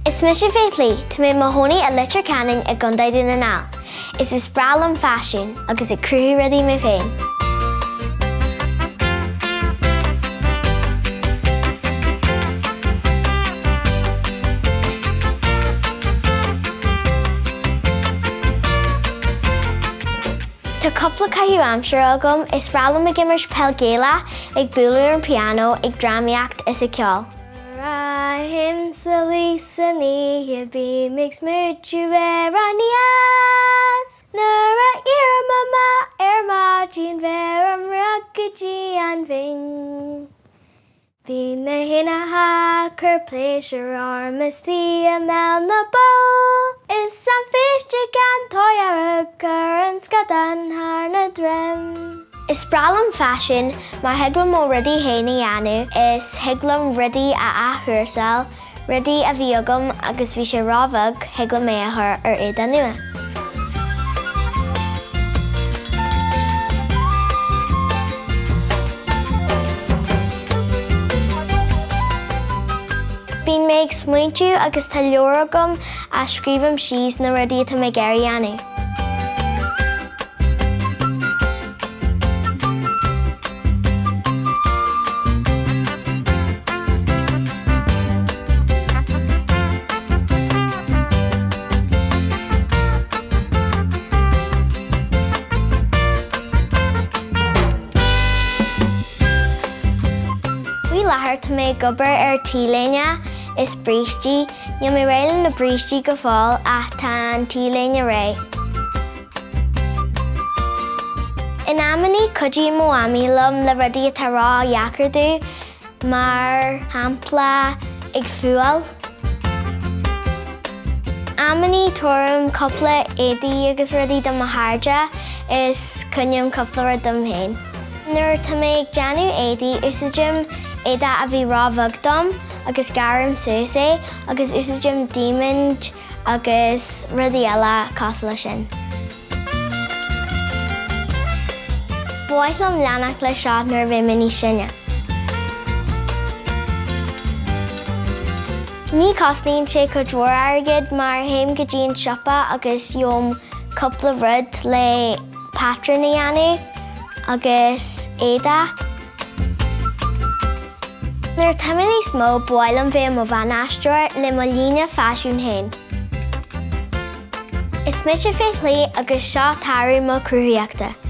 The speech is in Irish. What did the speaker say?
Is mis Faith-Leigh, tá mé mahónaí a litir canin ag Contae Dhún anall. Is breá an faisean agus ag cruthú rudaí mé féin. Tá cupla caiú amsir agam is breálam a gimmers pelgéla ag búlú an piano ag dramaíocht is a ceol. Réimsí sanní bí mix muú an níos nuair a iarmama máidín bhear am rugadí an bhing. Bhí na hinatha chur pléisiúr armastí a mell na bó is an féiste gan tóir gur an scadan thar na drim. Is breálam faisean mar thuglam ó rudaí héanaí anú is thuglam rudaí a athúrsáil, rudaí a bhí agam agus bhí sé rábhag thuglam é a chur ar éada nua. Bhín mé ag smaointiú agus tá leor agam a scríbam síos na rudaí tá mé géirí anú. Láthair tá mé gobar ar tíléine is brístí, ní mé réileann na brístí go fáil ach tá an tíléine ré. In amanaí cuidín mó amílam le rudaí atá rá dheacardú mar hampla ag fuail. Amanaí tuairim cupla éadaí agus rudaí do mo háirde is cuineam cupla rud dom héin. Nuair tá mé ag deanú éadaí úsáidím éada a bhí rábhag dom agus garim suas é agus úsáidím díomant agus rudaí eile cás lei sin. Bhaithlim leanach le seo nuair bhí mí sinne. Ní cosnaíonn sé go dúir airgid mar thaim go dtí an siopa agus dheom cupla rud le patrón anú agus éada. Nuair tamaí smó bhailim bhé mo bhanaisteoir le mo líne faiseún hain. Is mis Faith-Leigh agus seo tarú mo cruthaitheacha.